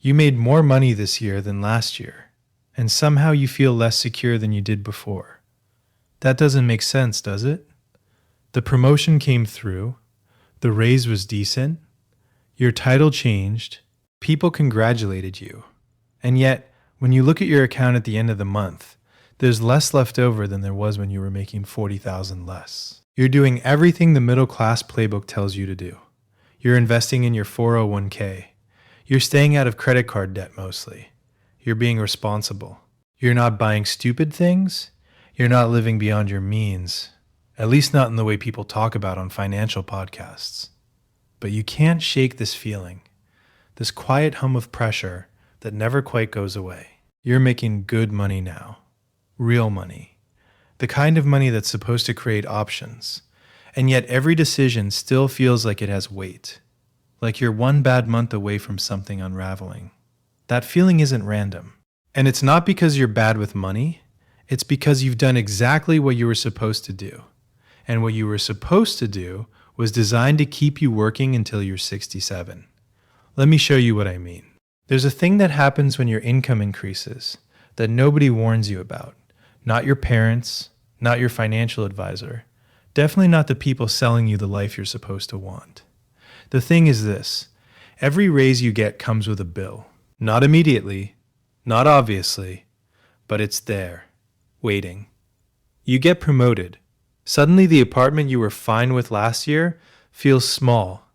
You made more money this year than last year, and somehow you feel less secure than you did before. That doesn't make sense, does it? The promotion came through, the raise was decent, your title changed, people congratulated you, and yet, when you look at your account at the end of the month, there's less left over than there was when you were making $40,000 less. You're doing everything the middle class playbook tells you to do. You're investing in your 401k. You're staying out of credit card debt mostly. You're being responsible. You're not buying stupid things. You're not living beyond your means, at least not in the way people talk about on financial podcasts. But you can't shake this feeling, this quiet hum of pressure that never quite goes away. You're making good money now, real money, the kind of money that's supposed to create options, and yet every decision still feels like it has weight, like you're one bad month away from something unraveling. That feeling isn't random, and it's not because you're bad with money, it's because you've done exactly what you were supposed to do, and what you were supposed to do was designed to keep you working until you're 67. Let me show you what I mean. There's a thing that happens when your income increases that nobody warns you about. Not your parents, not your financial advisor, definitely not the people selling you the life you're supposed to want. The thing is this, every raise you get comes with a bill. Not immediately, not obviously, but it's there, waiting. You get promoted. Suddenly the apartment you were fine with last year feels small,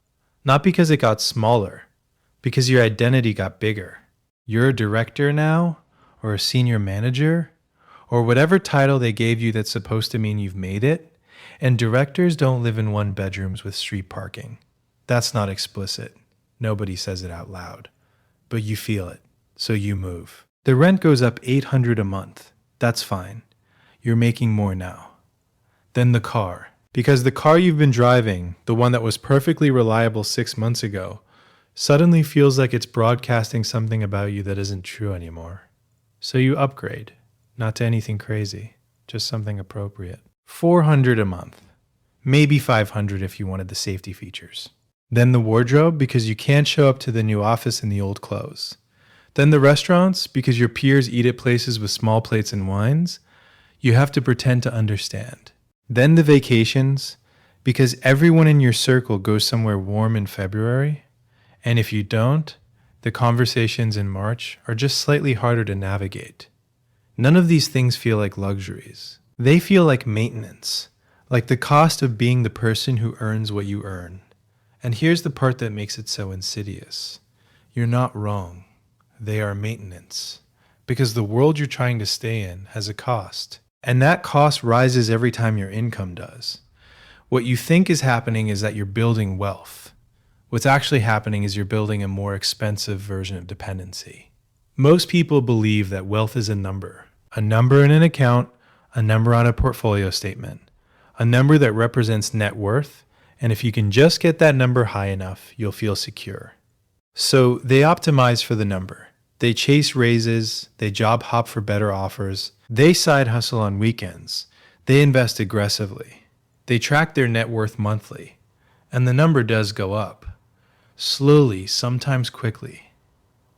not because it got smaller, because your identity got bigger. You're a director now, or a senior manager, or whatever title they gave you that's supposed to mean you've made it, and directors don't live in one bedrooms with street parking. That's not explicit. Nobody says it out loud. But you feel it, so you move. The rent goes up $800 a month. That's fine. You're making more now. Then the car. Because the car you've been driving, the one that was perfectly reliable 6 months ago, suddenly feels like it's broadcasting something about you that isn't true anymore. So you upgrade, not to anything crazy, just something appropriate. $400 a month, maybe $500 if you wanted the safety features. Then the wardrobe, because you can't show up to the new office in the old clothes. Then the restaurants, because your peers eat at places with small plates and wines, you have to pretend to understand. Then the vacations, because everyone in your circle goes somewhere warm in February, and if you don't, the conversations in March are just slightly harder to navigate. None of these things feel like luxuries. They feel like maintenance, like the cost of being the person who earns what you earn. And here's the part that makes it so insidious. You're not wrong. They are maintenance. Because the world you're trying to stay in has a cost. And that cost rises every time your income does. What you think is happening is that you're building wealth. What's actually happening is you're building a more expensive version of dependency. Most people believe that wealth is a number in an account, a number on a portfolio statement, a number that represents net worth, and if you can just get that number high enough, you'll feel secure. So they optimize for the number. They chase raises, they job hop for better offers, they side hustle on weekends, they invest aggressively, they track their net worth monthly, and the number does go up. Slowly, sometimes quickly,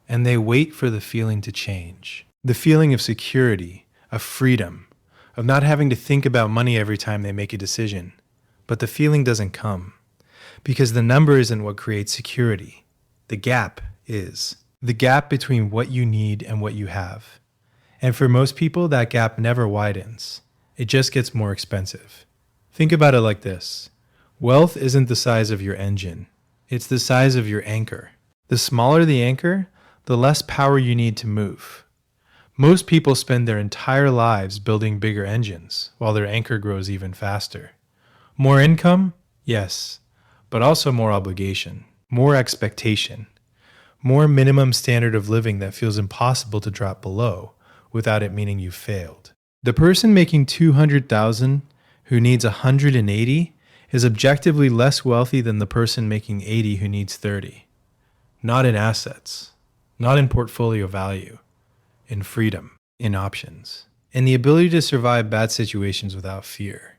and they wait for the feeling to change. The feeling of security, of freedom, of not having to think about money every time they make a decision. But the feeling doesn't come, because the number isn't what creates security. The gap is. The gap between what you need and what you have. And for most people, that gap never widens. It just gets more expensive. Think about it like this. Wealth isn't the size of your engine. It's the size of your anchor. The smaller the anchor, the less power you need to move. Most people spend their entire lives building bigger engines, while their anchor grows even faster. More income? Yes, but also more obligation, more expectation, more minimum standard of living that feels impossible to drop below without it meaning you failed. The person making $200,000 who needs $180 is objectively less wealthy than the person making $80 who needs $30. Not in assets, not in portfolio value, in freedom, in options, in the ability to survive bad situations without fear.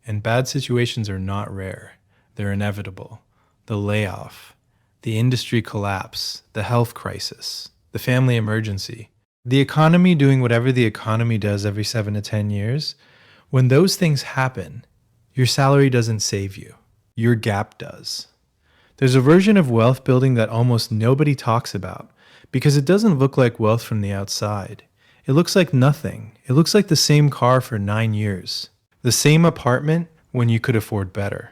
And bad situations are not rare. They're inevitable. The layoff, the industry collapse, the health crisis. the family emergency, the economy doing whatever the economy does every 7 to 10 years. When those things happen, your salary doesn't save you. Your gap does. There's a version of wealth building that almost nobody talks about because it doesn't look like wealth from the outside. It looks like nothing. It looks like the same car for 9 years, the same apartment when you could afford better,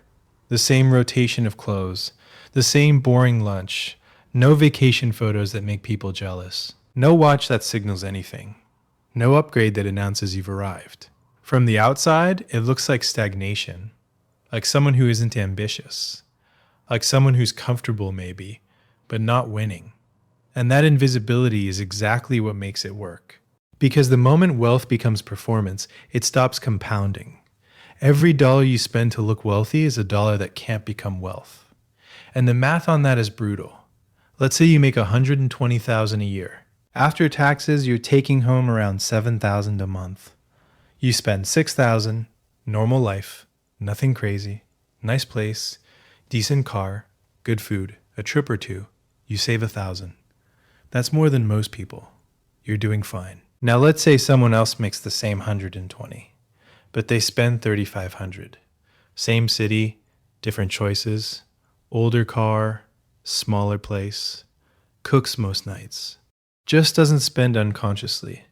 the same rotation of clothes, the same boring lunch, no vacation photos that make people jealous, no watch that signals anything, no upgrade that announces you've arrived. From the outside, it looks like stagnation, like someone who isn't ambitious, like someone who's comfortable maybe, but not winning. And that invisibility is exactly what makes it work. Because the moment wealth becomes performance, it stops compounding. Every dollar you spend to look wealthy is a dollar that can't become wealth. And the math on that is brutal. Let's say you make $120,000 a year. After taxes, you're taking home around $7,000 a month. You spend $6,000, normal life, nothing crazy, nice place, decent car, good food, a trip or two. You save $1,000. That's more than most people. You're doing fine. Now let's say someone else makes the same 120, but they spend $3,500. Same city, different choices, older car, smaller place, cooks most nights, just doesn't spend unconsciously,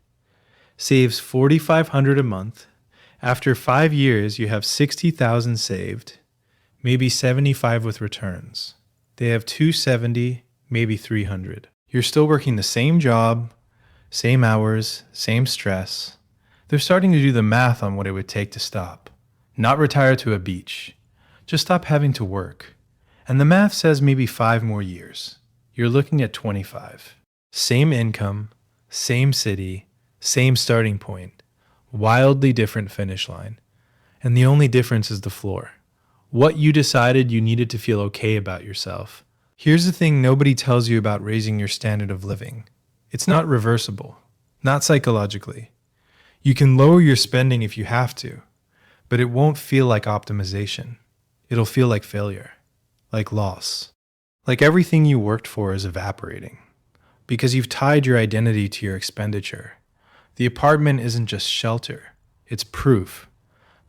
saves $4,500 a month. After 5 years, you have $60,000 saved, maybe $75,000 with returns. They have $270,000, maybe $300,000. You're still working the same job, same hours, same stress. They're starting to do the math on what it would take to stop. Not retire to a beach. Just stop having to work. And the math says maybe 5 more years. You're looking at 25. Same income, same city, same starting point. Wildly different finish line. And the only difference is the floor. What you decided you needed to feel okay about yourself. Here's the thing nobody tells you about raising your standard of living. It's not reversible, not psychologically. You can lower your spending if you have to, but it won't feel like optimization. It'll feel like failure, like loss, like everything you worked for is evaporating, because you've tied your identity to your expenditure. The apartment isn't just shelter, it's proof.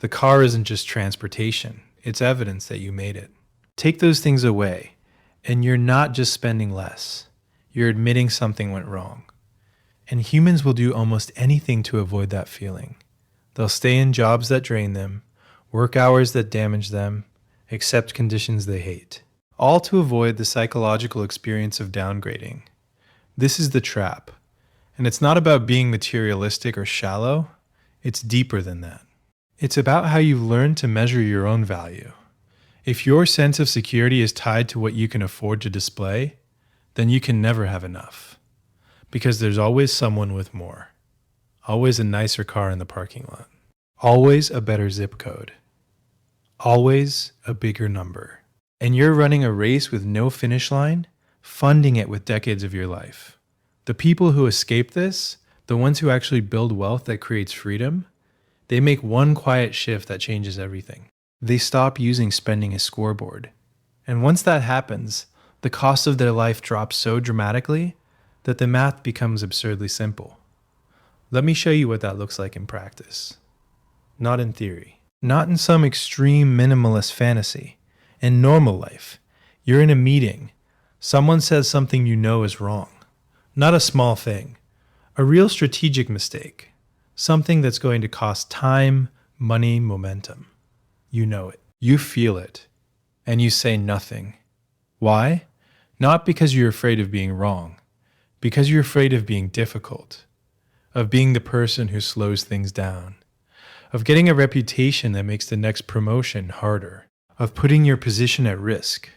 The car isn't just transportation, it's evidence that you made it. Take those things away, and you're not just spending less. You're admitting something went wrong. And humans will do almost anything to avoid that feeling. They'll stay in jobs that drain them, work hours that damage them, accept conditions they hate, all to avoid the psychological experience of downgrading. This is the trap. And it's not about being materialistic or shallow. It's deeper than that. It's about how you've learned to measure your own value. If your sense of security is tied to what you can afford to display, then you can never have enough. Because there's always someone with more. Always a nicer car in the parking lot. Always a better zip code. Always a bigger number. And you're running a race with no finish line, funding it with decades of your life. The people who escape this, the ones who actually build wealth that creates freedom, they make one quiet shift that changes everything. They stop using spending as scoreboard. And once that happens, the cost of their life drops so dramatically that the math becomes absurdly simple. Let me show you what that looks like in practice. Not in theory. Not in some extreme minimalist fantasy. In normal life, you're in a meeting. Someone says something you know is wrong. Not a small thing. A real strategic mistake. Something that's going to cost time, money, momentum. You know it. You feel it. And you say nothing. Why? Not because you're afraid of being wrong. Because you're afraid of being difficult. Of being the person who slows things down. Of getting a reputation that makes the next promotion harder. Of putting your position at risk.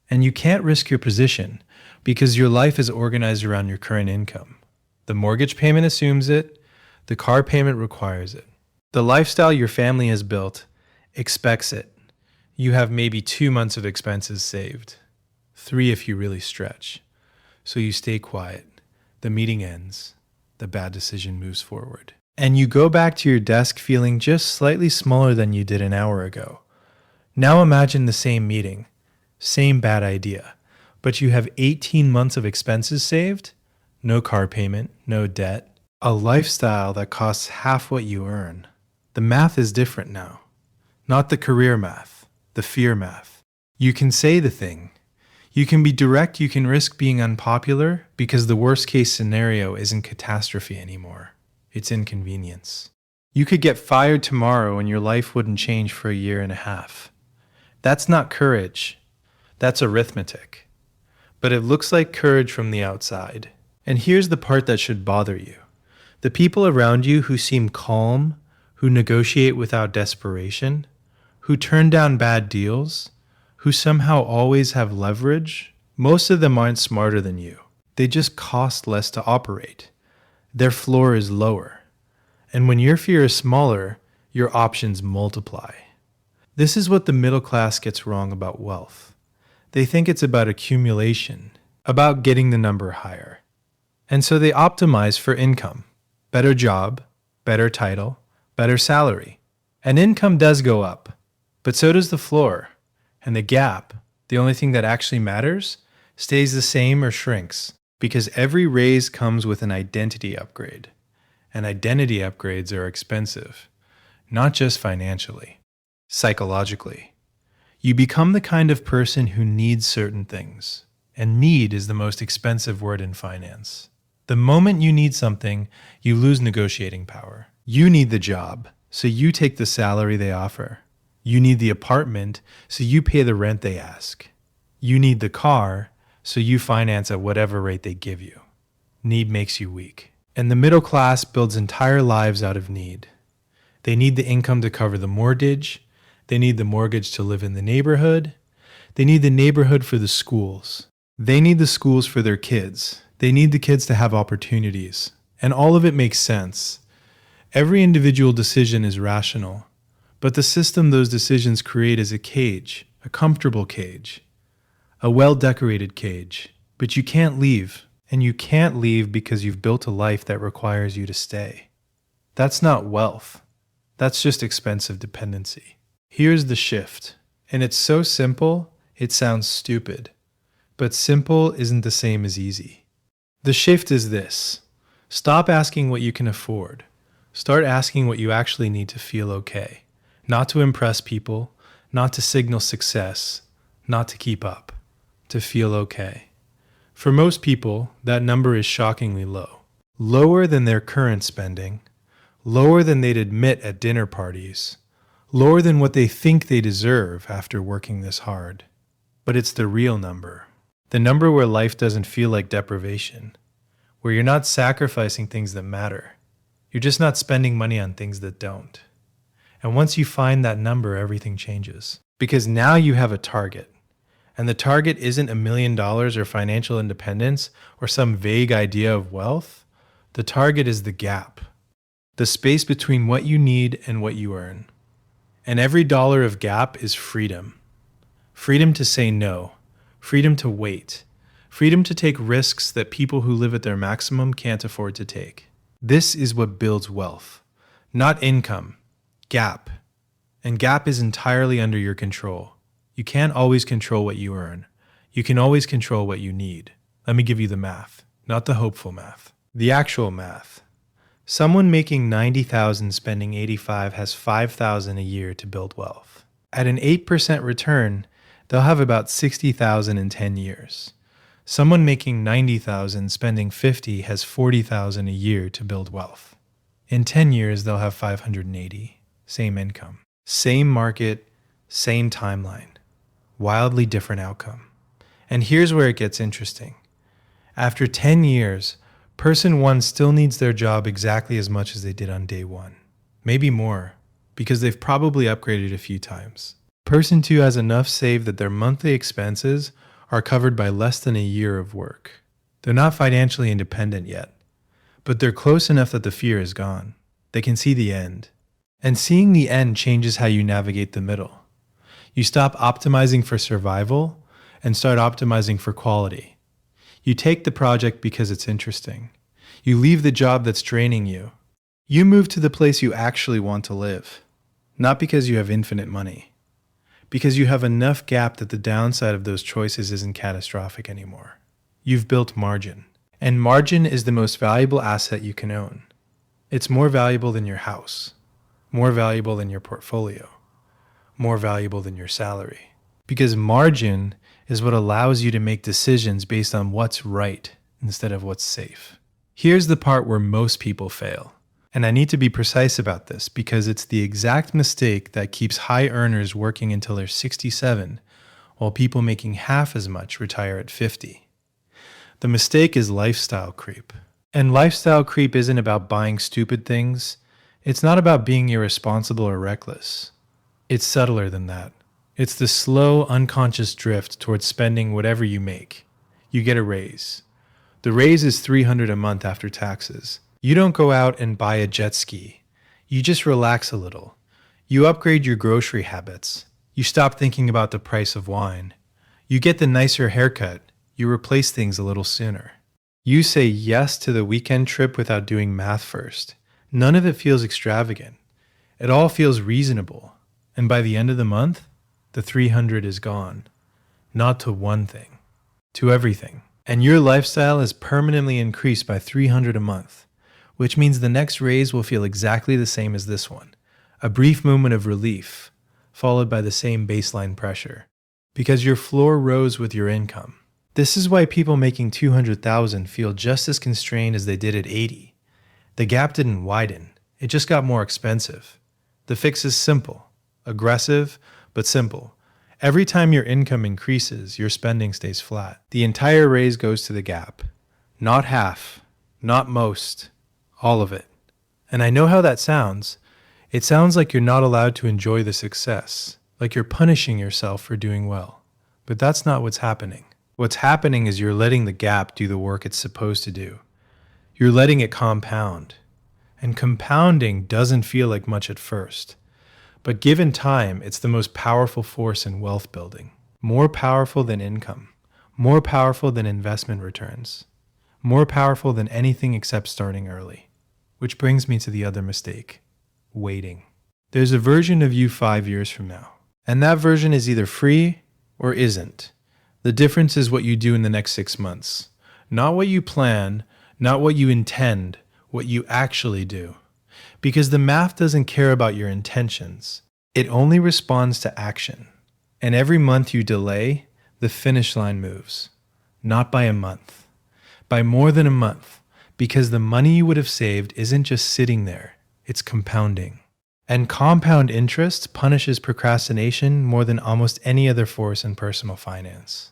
And you can't risk your position because your life is organized around your current income. The mortgage payment assumes it. The car payment requires it. The lifestyle your family has built expects it. You have maybe 2 months of expenses saved. 3 if you really stretch. So you stay quiet. The meeting ends. The bad decision moves forward. And you go back to your desk feeling just slightly smaller than you did an hour ago. Now imagine the same meeting. Same bad idea. But you have 18 months of expenses saved, no car payment, no debt, a lifestyle that costs half what you earn. The math is different now. Not the career math, the fear math. You can say the thing. You can be direct, you can risk being unpopular because the worst case scenario isn't catastrophe anymore. It's inconvenience. You could get fired tomorrow and your life wouldn't change for a year and a half. That's not courage. That's arithmetic. But it looks like courage from the outside. And here's the part that should bother you. The people around you who seem calm, who negotiate without desperation, who turn down bad deals, who somehow always have leverage, most of them aren't smarter than you. They just cost less to operate. Their floor is lower. And when your fear is smaller, your options multiply. This is what the middle class gets wrong about wealth. They think it's about accumulation, about getting the number higher. And so they optimize for income. Better job, better title, better salary. And income does go up, but so does the floor. And the gap, the only thing that actually matters, stays the same or shrinks, because every raise comes with an identity upgrade. And identity upgrades are expensive, not just financially, psychologically. You become the kind of person who needs certain things, and need is the most expensive word in finance. The moment you need something, you lose negotiating power. You need the job, so you take the salary they offer. You need the apartment, so you pay the rent they ask. You need the car, so you finance at whatever rate they give you. Need makes you weak. And the middle class builds entire lives out of need. They need the income to cover the mortgage. They need the mortgage to live in the neighborhood. They need the neighborhood for the schools. They need the schools for their kids. They need the kids to have opportunities. And all of it makes sense. Every individual decision is rational. But the system those decisions create is a cage, a comfortable cage, a well-decorated cage. But you can't leave, and you can't leave because you've built a life that requires you to stay. That's not wealth. That's just expensive dependency. Here's the shift, and it's so simple, it sounds stupid. But simple isn't the same as easy. The shift is this. Stop asking what you can afford. Start asking what you actually need to feel okay. Not to impress people, not to signal success, not to keep up, to feel okay. For most people, that number is shockingly low. Lower than their current spending, lower than they'd admit at dinner parties, lower than what they think they deserve after working this hard. But it's the real number. The number where life doesn't feel like deprivation, where you're not sacrificing things that matter. You're just not spending money on things that don't. And once you find that number, everything changes. Because now you have a target. And the target isn't $1 million or financial independence or some vague idea of wealth. The target is the gap. The space between what you need and what you earn. And every dollar of gap is freedom. Freedom to say no. Freedom to wait. Freedom to take risks that people who live at their maximum can't afford to take. This is what builds wealth. Not income. Gap. And gap is entirely under your control. You can't always control what you earn. You can always control what you need. Let me give you the math, not the hopeful math. The actual math. Someone making $90,000 spending $85,000 has $5,000 a year to build wealth. At an 8% return, they'll have about $60,000 in 10 years. Someone making $90,000 spending $50,000 has $40,000 a year to build wealth. In 10 years, they'll have $580,000. Same income, same market, same timeline, wildly different outcome. And here's where it gets interesting. After 10 years, person one still needs their job exactly as much as they did on day one. Maybe more, because they've probably upgraded a few times. Person two has enough saved that their monthly expenses are covered by less than a year of work. They're not financially independent yet, but they're close enough that the fear is gone. They can see the end. And seeing the end changes how you navigate the middle. You stop optimizing for survival and start optimizing for quality. You take the project because it's interesting. You leave the job that's draining you. You move to the place you actually want to live. Not because you have infinite money. Because you have enough gap that the downside of those choices isn't catastrophic anymore. You've built margin. And margin is the most valuable asset you can own. It's more valuable than your house, more valuable than your portfolio, more valuable than your salary. Because margin is what allows you to make decisions based on what's right instead of what's safe. Here's the part where most people fail. And I need to be precise about this because it's the exact mistake that keeps high earners working until they're 67, while people making half as much retire at 50. The mistake is lifestyle creep. And lifestyle creep isn't about buying stupid things. It's not about being irresponsible or reckless. It's subtler than that. It's the slow, unconscious drift towards spending whatever you make. You get a raise. The raise is $300 a month after taxes. You don't go out and buy a jet ski. You just relax a little. You upgrade your grocery habits. You stop thinking about the price of wine. You get the nicer haircut. You replace things a little sooner. You say yes to the weekend trip without doing math first. None of it feels extravagant. It all feels reasonable. And by the end of the month, the 300 is gone. Not to one thing, to everything. And your lifestyle is permanently increased by 300 a month, which means the next raise will feel exactly the same as this one. A brief moment of relief, followed by the same baseline pressure. Because your floor rose with your income. This is why people making $200,000 feel just as constrained as they did at 80. The gap didn't widen, it just got more expensive. The fix is simple, aggressive, but simple. Every time your income increases, your spending stays flat. The entire raise goes to the gap. Not half, not most, all of it. And I know how that sounds. It sounds like you're not allowed to enjoy the success, like you're punishing yourself for doing well. But that's not what's happening. What's happening is you're letting the gap do the work it's supposed to do. You're letting it compound. And compounding doesn't feel like much at first. But given time, it's the most powerful force in wealth building. More powerful than income. More powerful than investment returns. More powerful than anything except starting early. Which brings me to the other mistake. Waiting. There's a version of you 5 years from now. And that version is either free or isn't. The difference is what you do in the next 6 months. Not what you plan, not what you intend, what you actually do. Because the math doesn't care about your intentions. It only responds to action. And every month you delay, the finish line moves. Not by a month. By more than a month. Because the money you would have saved isn't just sitting there. It's compounding. And compound interest punishes procrastination more than almost any other force in personal finance.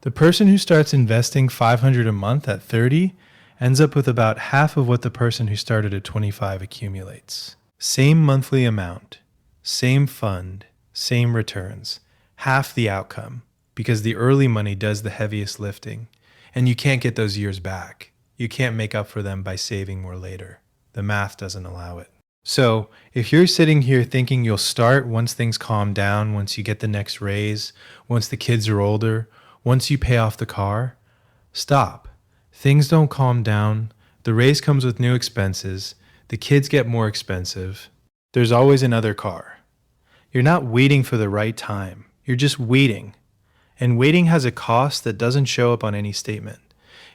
The person who starts investing $500 a month at 30 ends up with about half of what the person who started at 25 accumulates. Same monthly amount, same fund, same returns, half the outcome, because the early money does the heaviest lifting, and you can't get those years back. You can't make up for them by saving more later. The math doesn't allow it. So, if you're sitting here thinking you'll start once things calm down, once you get the next raise, once the kids are older, once you pay off the car, stop. Things don't calm down. The raise comes with new expenses. The kids get more expensive. There's always another car. You're not waiting for the right time. You're just waiting. And waiting has a cost that doesn't show up on any statement.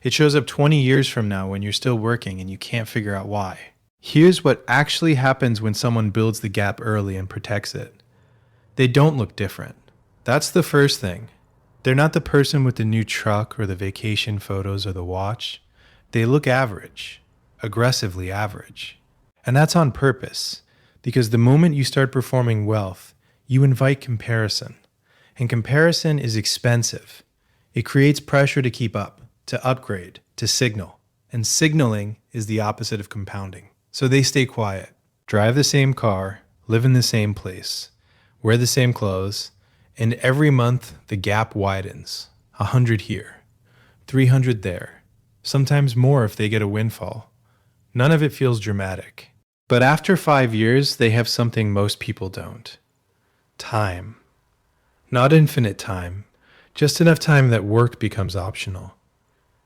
It shows up 20 years from now when you're still working and you can't figure out why. Here's what actually happens when someone builds the gap early and protects it. They don't look different. That's the first thing. They're not the person with the new truck or the vacation photos or the watch. They look average, aggressively average. And that's on purpose, because the moment you start performing wealth, you invite comparison. And comparison is expensive. It creates pressure to keep up, to upgrade, to signal. And signaling is the opposite of compounding. So they stay quiet, drive the same car, live in the same place, wear the same clothes, and every month the gap widens. 100 here, 300 there, sometimes more if they get a windfall. None of it feels dramatic. But after 5 years, they have something most people don't. Time. Not infinite time, just enough time that work becomes optional.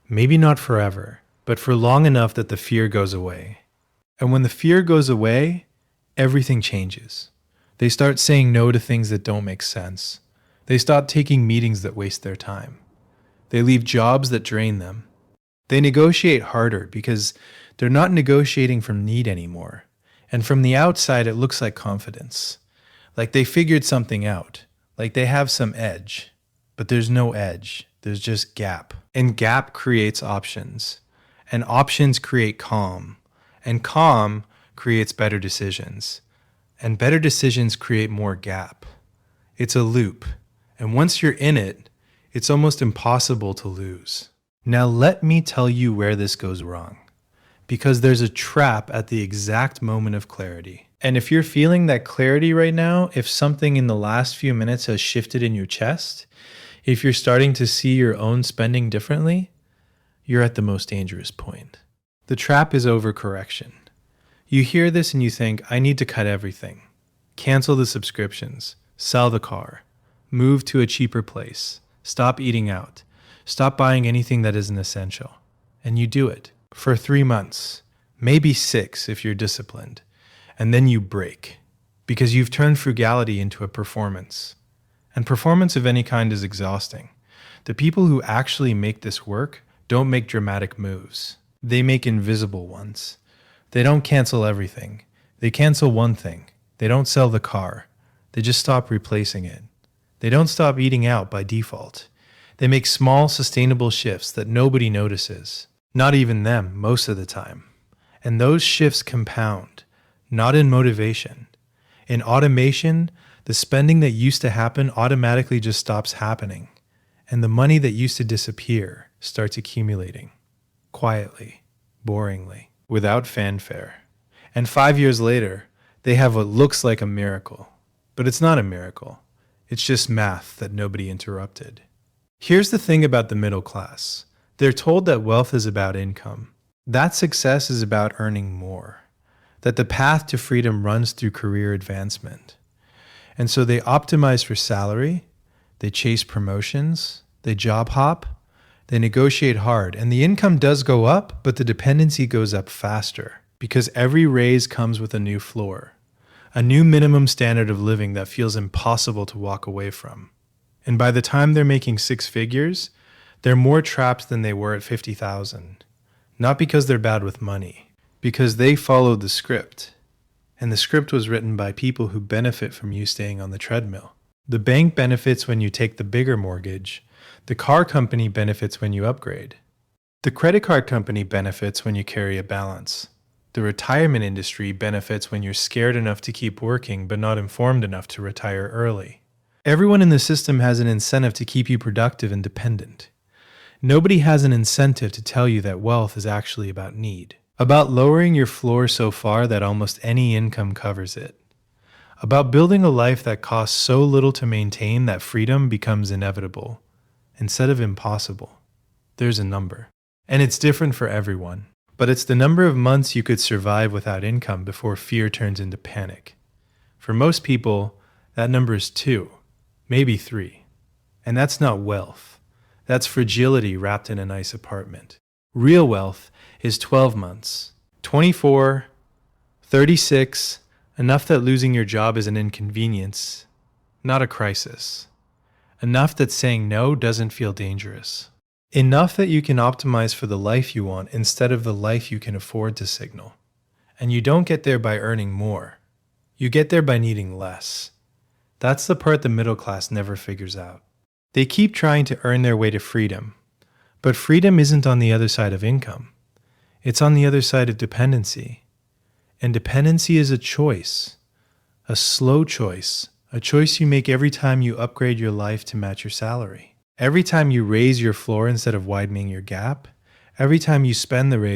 Maybe not forever, but for long enough that the fear goes away. And when the fear goes away, everything changes. They start saying no to things that don't make sense. They stop taking meetings that waste their time. They leave jobs that drain them. They negotiate harder because they're not negotiating from need anymore. And from the outside, it looks like confidence. Like they figured something out. Like they have some edge. But there's no edge. There's just gap. And gap creates options. And options create calm. And calm creates better decisions. And better decisions create more gap. It's a loop. And once you're in it, it's almost impossible to lose. Now let me tell you where this goes wrong. Because there's a trap at the exact moment of clarity. And if you're feeling that clarity right now, if something in the last few minutes has shifted in your chest, if you're starting to see your own spending differently, you're at the most dangerous point. The trap is overcorrection. You hear this and you think, I need to cut everything. Cancel the subscriptions. Sell the car. Move to a cheaper place. Stop eating out. Stop buying anything that isn't essential. And you do it for 3 months, maybe 6 if you're disciplined. And then you break because you've turned frugality into a performance. And performance of any kind is exhausting. The people who actually make this work don't make dramatic moves. They make invisible ones. They don't cancel everything. They cancel one thing. They don't sell the car. They just stop replacing it. They don't stop eating out by default. They make small, sustainable shifts that nobody notices. Not even them, most of the time. And those shifts compound, not in motivation. In automation, the spending that used to happen automatically just stops happening. And the money that used to disappear starts accumulating. Quietly, boringly, without fanfare. And 5 years later, they have what looks like a miracle. But it's not a miracle. It's just math that nobody interrupted. Here's the thing about the middle class. They're told that wealth is about income. That success is about earning more. That the path to freedom runs through career advancement. And so they optimize for salary, they chase promotions, they job hop, they negotiate hard. And the income does go up, but the dependency goes up faster because every raise comes with a new floor, a new minimum standard of living that feels impossible to walk away from. And by the time they're making 6 figures, they're more trapped than they were at 50,000. Not because they're bad with money, because they followed the script. And the script was written by people who benefit from you staying on the treadmill. The bank benefits when you take the bigger mortgage. The car company benefits when you upgrade. The credit card company benefits when you carry a balance. The retirement industry benefits when you're scared enough to keep working but not informed enough to retire early. Everyone in the system has an incentive to keep you productive and dependent. Nobody has an incentive to tell you that wealth is actually about need, about lowering your floor so far that almost any income covers it, about building a life that costs so little to maintain that freedom becomes inevitable instead of impossible. There's a number, and it's different for everyone, but it's the number of months you could survive without income before fear turns into panic. For most people, that number is 2. Maybe 3. And that's not wealth. That's fragility wrapped in a nice apartment. Real wealth is 12 months, 24, 36, enough that losing your job is an inconvenience, not a crisis. Enough that saying no doesn't feel dangerous. Enough that you can optimize for the life you want instead of the life you can afford to signal. And you don't get there by earning more. You get there by needing less. That's the part the middle class never figures out. They keep trying to earn their way to freedom, but freedom isn't on the other side of income. It's on the other side of dependency. And dependency is a choice, a slow choice, a choice you make every time you upgrade your life to match your salary. Every time you raise your floor instead of widening your gap, every time you spend the raise